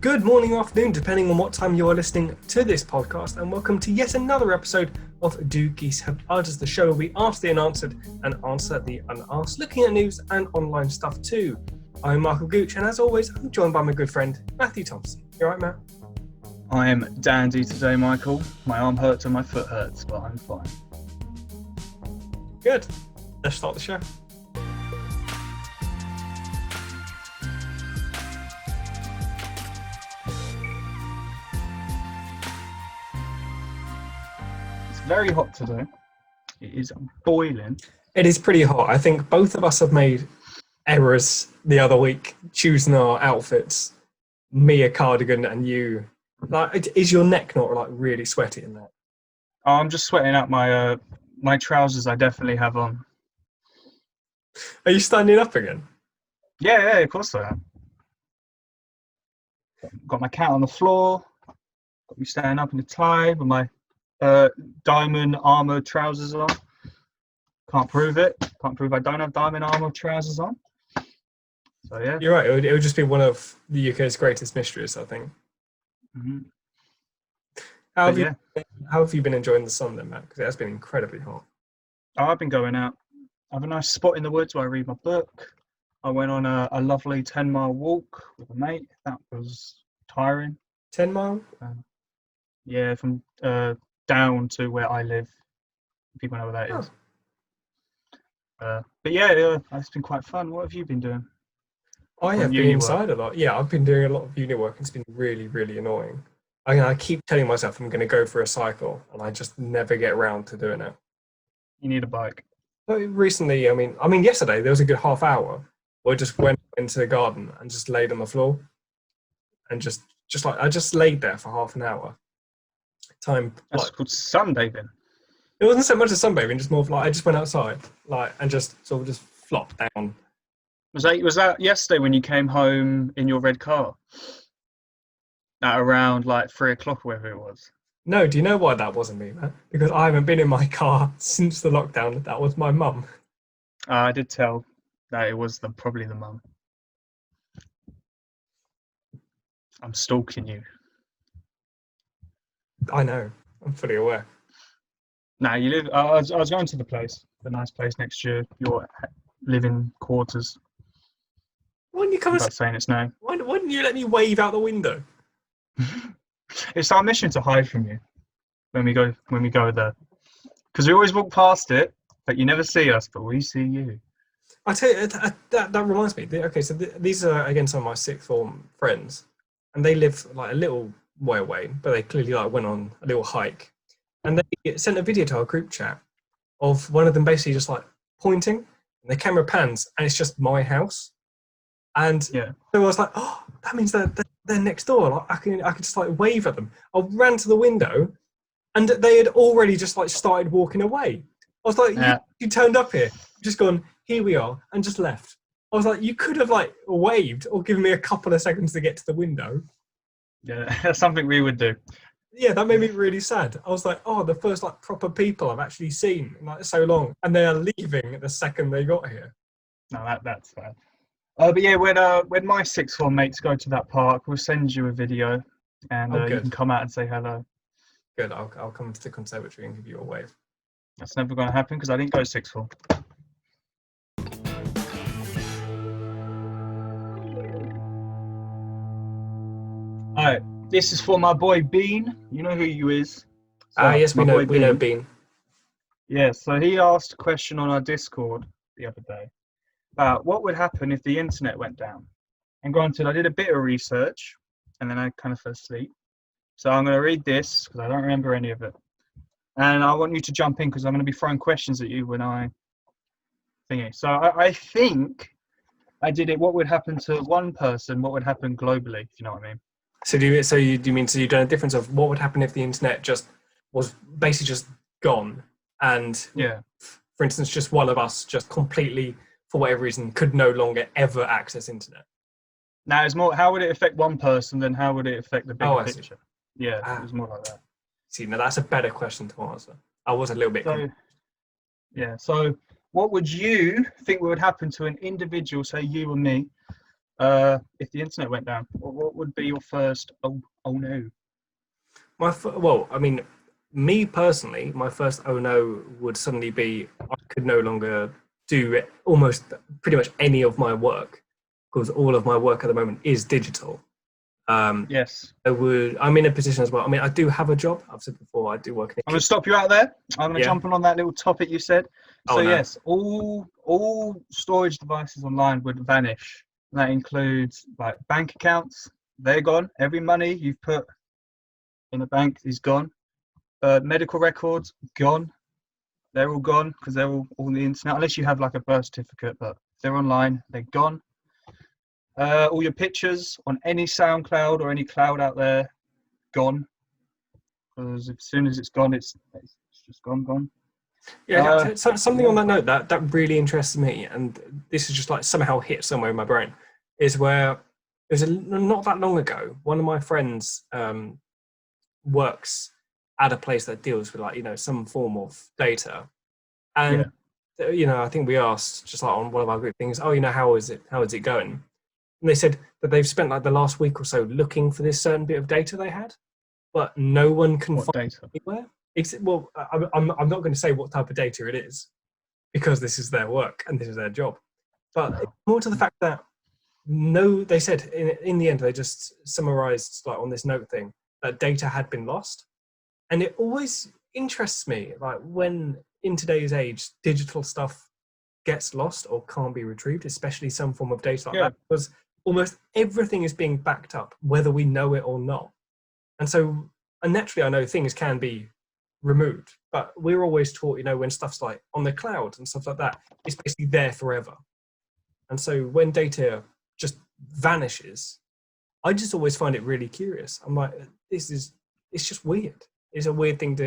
Good morning or afternoon, depending on what time you are listening to this podcast, and welcome to yet another episode of Do Geese Have Udders, the show where we ask the unanswered and answer the unasked, looking at news and online stuff too. I'm Michael Gooch, and as always, I'm joined by my good friend Matthew Thompson. You alright, Matt? I am dandy today, Michael. My arm hurts and my foot hurts, but I'm fine. Good. Let's start the show. It's very hot today. It is boiling. It is pretty hot. I think both of us have made errors the other week choosing our outfits. Me a cardigan and you. Like, is your neck not like really sweaty in that? Oh, I'm just sweating out my trousers. I definitely have on. Are you standing up again? Yeah, of course I am. Got my cat on the floor. Got me standing up in a tie with my diamond armor trousers on. Can't prove it. Can't prove I don't have diamond armor trousers on. So yeah. You're right. It would just be one of the UK's greatest mysteries, I think. Mm-hmm. How have you been enjoying the sun then, Matt? Because it has been incredibly hot. Oh, I've been going out. I have a nice spot in the woods where I read my book. I went on a lovely 10-mile walk with a mate. That was tiring. 10 mile? Yeah, from down to where I live. People know where that is. But yeah, it's been quite fun. What have you been doing? I have been inside a lot. Yeah, I've been doing a lot of uni work. It's been really, really annoying. I keep telling myself I'm going to go for a cycle, and I just never get around to doing it. You need a bike. But recently, I mean, yesterday there was a good half hour where I just went into the garden and just laid on the floor, and just like I just laid there for half an hour. That's called sunbathing. It wasn't so much as sunbathing, just more of like I just went outside, and just sort of just flopped down. Was that yesterday when you came home in your red car? At around like 3 o'clock, or whatever it was. No, do you know why that wasn't me, man? Because I haven't been in my car since the lockdown. That was my mum. I did tell that it was probably the mum. I'm stalking you. I know. I'm fully aware. Nah, you live. I was going to the nice place next to your living quarters. Why didn't you come without saying its name? Why didn't you let me wave out the window? It's our mission to hide from you when we go there, because we always walk past it, but you never see us, but we see you. I tell you, that reminds me. Okay, so these are again some of my sixth form friends, and they live like a little way away, but they clearly like went on a little hike, and they sent a video to our group chat of one of them basically just like pointing, and the camera pans, and it's just my house. And yeah. So I was like, oh, that means they're next door. Like I can just like wave at them. I ran to the window, and they had already just like started walking away. I was like, you turned up here, just gone, here we are, and just left. I was like, you could have like waved or given me a couple of seconds to get to the window. Yeah, that's something we would do. Yeah, that made me really sad. I was like, oh, the first like proper people I've actually seen in like so long, and they are leaving the second they got here. No, that's sad. But yeah, when my sixth form mates go to that park, we'll send you a video, and you can come out and say hello. Good. I'll come to the conservatory and give you a wave. That's never going to happen because I didn't go sixth form. Alright, this is for my boy Bean. You know who you is. Yes, we know Bean. Yeah, so he asked a question on our Discord the other day about what would happen if the internet went down. And granted, I did a bit of research and then I kind of fell asleep. So I'm going to read this because I don't remember any of it. And I want you to jump in because I'm going to be throwing questions at you when I thingy. So I think I did it. What would happen to one person? What would happen globally? If you know what I mean. So you've done a difference of what would happen if the internet just was basically just gone, and yeah, for instance, just one of us just completely for whatever reason could no longer ever access internet. Now it's more how would it affect one person than how would it affect the bigger picture? Yeah, it was more like that. See, now that's a better question to answer. I was a little bit confused. Yeah, so what would you think would happen to an individual, say you and me, If the internet went down, what would be your first? Oh no. Well, I mean, me personally, my first oh no would suddenly be I could no longer do almost pretty much any of my work because all of my work at the moment is digital. Yes. I'm in a position as well. I mean, I do have a job. I've said before, I do work in a I'm going to stop you out there. I'm going to Yeah. jump on that little topic you said. Oh, So no. yes, all storage devices online would vanish. That includes like bank accounts. They're gone. Every money you've put in a bank is gone. Medical records gone. They're all gone because they're all on the internet. Unless you have like a birth certificate, but if they're online, they're gone. All your pictures on any SoundCloud or any cloud out there, gone. Because as soon as it's gone, it's just gone. Yeah, so something on that note that really interests me, and this is just like somehow hit somewhere in my brain, is where it was not that long ago. One of my friends works at a place that deals with like some form of data, and I think we asked just like on one of our group things, how is it going? And they said that they've spent like the last week or so looking for this certain bit of data they had, but no one can What find data? it anywhere. Well, I'm not going to say what type of data it is because this is their work and this is their job. But it's more to the fact that they said in the end, they just summarized like on this note thing that data had been lost. And it always interests me, like when in today's age, digital stuff gets lost or can't be retrieved, especially some form of data like that, because almost everything is being backed up, whether we know it or not. And naturally, I know things can be removed, but we're always taught, when stuff's like on the cloud and stuff like that, it's basically there forever. And so when data just vanishes, I just always find it really curious. I'm like, it's just weird. It's a weird thing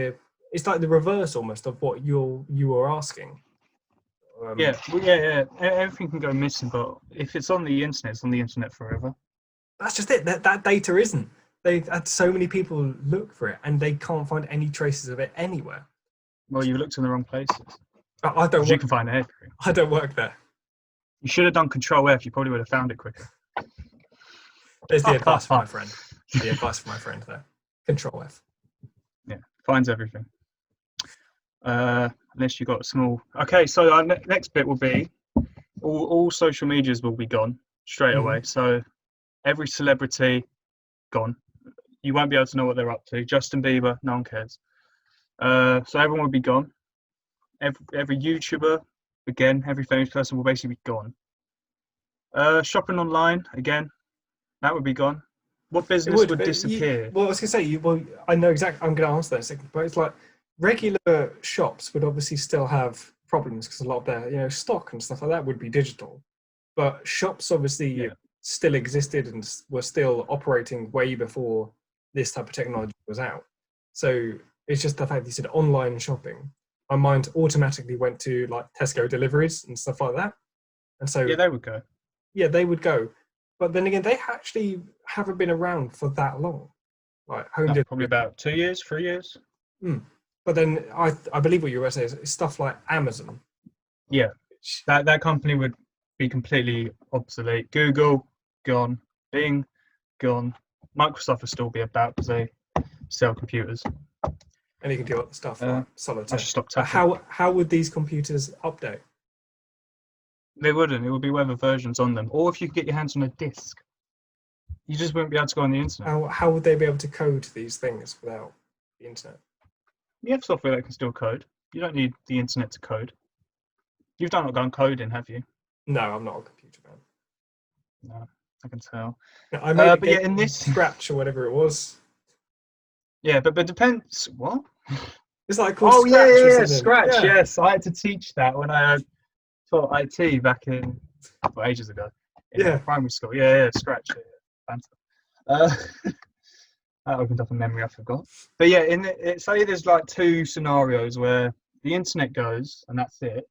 it's like the reverse almost of what you were asking. Yeah. Everything can go missing, but if it's on the internet, it's on the internet forever. That's just it. That data isn't. They've had so many people look for it, and they can't find any traces of it anywhere. Well, you looked in the wrong places. I don't. You can find everything. I don't work there. You should have done Control F. You probably would have found it quicker. There's the advice from my friend. The advice from my friend there. Control F. Yeah, finds everything. Unless you got a small. Okay, so our next bit will be all social medias will be gone straight away. So every celebrity gone. You won't be able to know what they're up to. Justin Bieber, no one cares. So everyone will be gone. Every YouTuber, again, every famous person will basically be gone. Shopping online, again, that would be gone. What business would disappear? I was going to say, I know exactly, I'm going to answer that in a second, but it's like regular shops would obviously still have problems because a lot of their, stock and stuff like that would be digital. But shops obviously still existed and were still operating way before this type of technology was out. So it's just the fact that you said online shopping. My mind automatically went to like Tesco deliveries and stuff like that. And so they would go. Yeah, they would go. But then again, they actually haven't been around for that long. Like probably about 2 years, 3 years. But then I believe what you were saying is stuff like Amazon. Yeah, that company would be completely obsolete. Google, gone. Bing, gone. Microsoft will still be about because they sell computers. And you can do other stuff like Solitaire. I should stop tapping. How would these computers update? They wouldn't. It would be whatever versions on them. Or if you could get your hands on a disk. You just wouldn't be able to go on the internet. How would they be able to code these things without the internet? You have software that can still code. You don't need the internet to code. You've done coding, have you? No, I'm not a computer man. No, I can tell. I made but yeah, in this Scratch or whatever it was. Yeah, but depends. What? It's like called Scratch. Scratch. Yeah. Yes, I had to teach that when I taught IT back in ages ago. In primary school. Yeah, Scratch. Yeah. That opened up a memory I forgot. But yeah, say there's like two scenarios where the internet goes and that's it,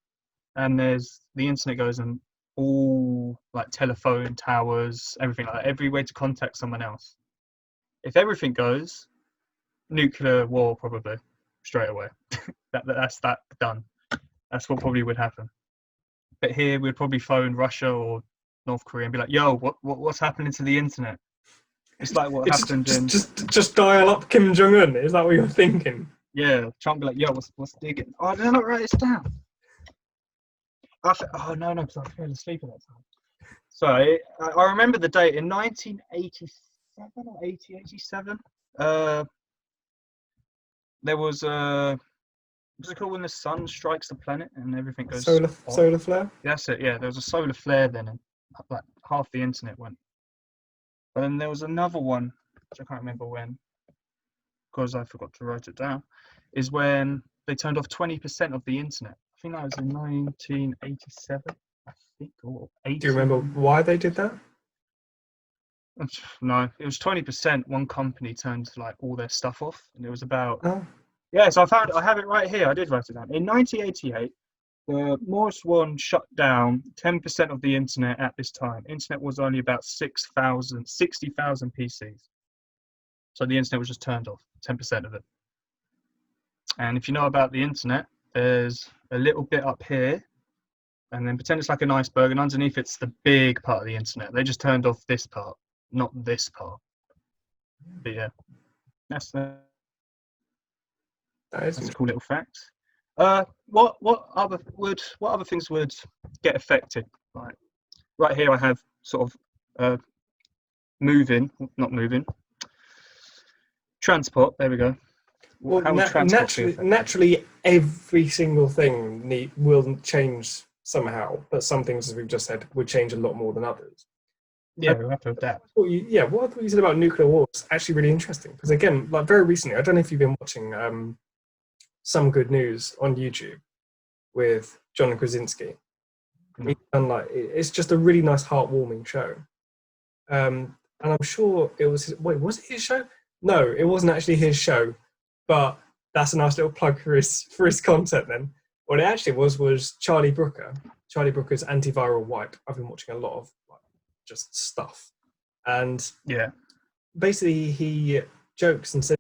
and there's the internet goes and all like telephone towers, everything like that, every way to contact someone else. If everything goes, nuclear war probably straight away. That's done. That's what probably would happen. But here we'd probably phone Russia or North Korea and be like, "Yo, what's happening to the internet?" It's like what It's happened in just dial up Kim Jong Un. Is that what you're thinking? Trump be like, "Yo, what's digging?" Oh, did I not write this down? Oh no, because I fell asleep at that time. So I remember the date in 1987 or 87. There was what's it called when the sun strikes the planet and everything goes off? Solar flare. That's it. Yeah, there was a solar flare then, and like half the internet went. But then there was another one, which I can't remember when, because I forgot to write it down. Is when they turned off 20% of the internet. I think that was in 1987. I think, or 80. Do you remember why they did that? No, it was 20%. One company turned like all their stuff off, and it was about. Oh. Yeah, so I have it right here. I did write it down. In 1988, the Morris One shut down 10% of the internet at this time. Internet was only about 60,000 PCs. So the internet was just turned off, 10% of it. And if you know about the internet, there's a little bit up here, and then pretend it's like an iceberg, and underneath it's the big part of the internet. They just turned off this part, not this part. But yeah, that's a cool little fact. What other things would get affected? Like right here, I have sort of not moving. Transport. There we go. Well, How would transport be affected? naturally, every single thing will change somehow, but some things, as we've just said, would change a lot more than others. Yeah, we'll have to adapt. What I thought you said about nuclear war is actually really interesting, because again, like very recently, I don't know if you've been watching Some Good News on YouTube with John Krasinski. No. He's done it's just a really nice, heartwarming show. And I'm sure it was was it his show? No, it wasn't actually his show, but that's a nice little plug for his content then. What it actually was Charlie Brooker. Charlie Brooker's antiviral wipe. I've been watching a lot of just stuff, and basically he jokes and says,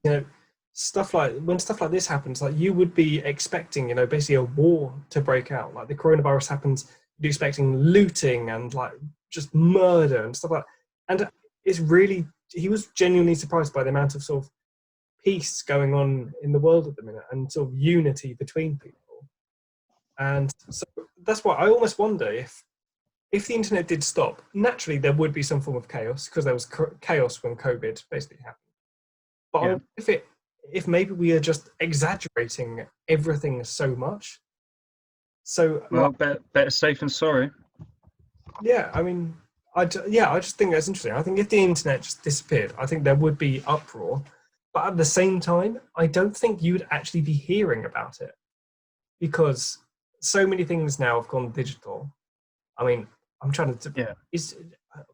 stuff like when stuff like this happens, like you would be expecting, basically a war to break out. Like the coronavirus happens, you'd be expecting looting and like just murder and stuff like that. And it's really, he was genuinely surprised by the amount of sort of peace going on in the world at the minute and sort of unity between people. And so that's why I almost wonder if the internet did stop, naturally there would be some form of chaos, because there was chaos when COVID basically happened. But if maybe we are just exaggerating everything so much. So better safe than sorry. Yeah, I mean, I just think that's interesting. I think if the internet just disappeared, I think there would be uproar. But at the same time, I don't think you'd actually be hearing about it, because so many things now have gone digital. I mean, I'm trying to.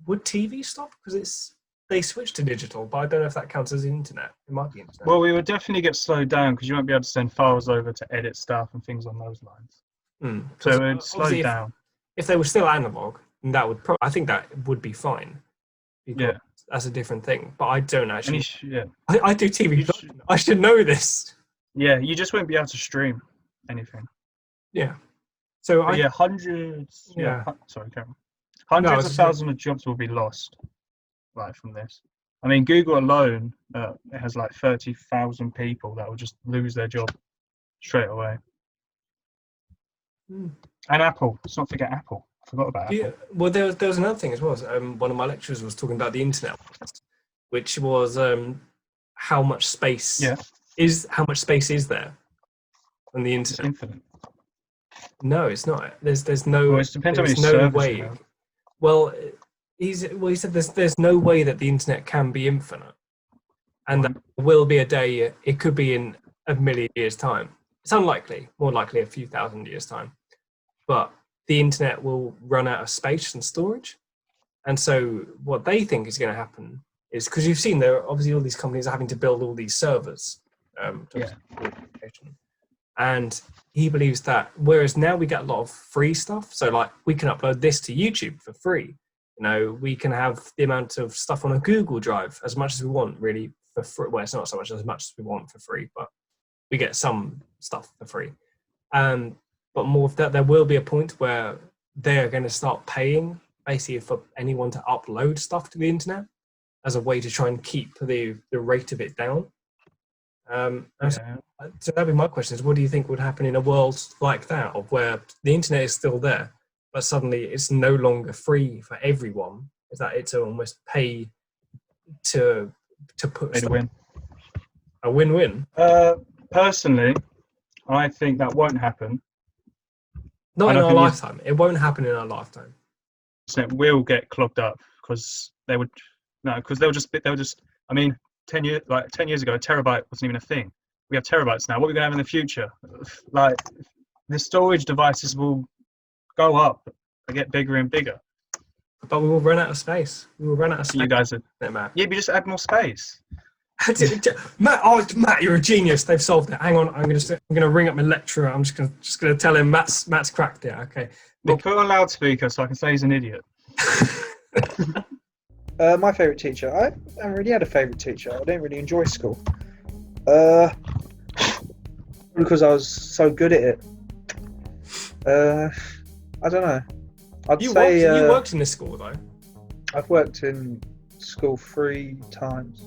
Would TV stop because they switched to digital? But I don't know if that counts as internet. It might be internet. Well, we would definitely get slowed down because you won't be able to send files over to edit stuff and things on those lines. So it would slow down. If they were still analog, that would I think that would be fine. That's a different thing. But I don't actually. I do TV. I should know this. Yeah, you just won't be able to stream anything. Yeah. So hundreds. Sorry, Cameron. Hundreds of thousands of jobs will be lost, from this. I mean, Google alone, it has like 30,000 people that will just lose their job straight away. And Apple. Let's not forget Apple. I forgot about Apple. Well, there was another thing as well. One of my lecturers was talking about the internet, which was how much space is there on the internet. It's infinite. No, it's not. There's no. Well, it depends how many servers you have. Well, he said there's no way that the internet can be infinite, and there will be a day. It could be in a million years' time. It's unlikely. More likely a few thousand years' time. But the internet will run out of space and storage, and so what they think is going to happen is, because you've seen there obviously all these companies are having to build all these servers. And he believes that whereas now we get a lot of free stuff, so like we can upload this to YouTube for free. We can have the amount of stuff on a Google Drive as much as we want, really, for free. Well, it's not so much as we want for free, but we get some stuff for free. But more of that, there will be a point where they are going to start paying basically for anyone to upload stuff to the internet as a way to try and keep the rate of it down. And so Yeah. that'd be my question: is what do you think would happen in a world like that, of where the internet is still there, but suddenly it's no longer free for everyone? Is that it's almost pay to put Pay to win. a win-win? Personally, I think that won't happen. Not And in I our think lifetime. It won't happen in our lifetime. the internet will get clogged up because they'll just. I mean, 10 years ago, a terabyte wasn't even a thing. We have terabytes now. What are we going to have in the future? Like, the storage devices will go up. They get bigger and bigger. But we will run out of space. We will run out of space. You guys are. Matt. Yeah, but just add more space. Matt, you're a genius. They've solved it. Hang on, I'm gonna ring up my lecturer. I'm just gonna tell him Matt's cracked it. Okay. Well, put on loudspeaker so I can say he's an idiot. My favourite teacher. I haven't really had a favourite teacher. I don't really enjoy school. Because I was so good at it. I don't know. You worked in this school though. I've worked in school 3 times.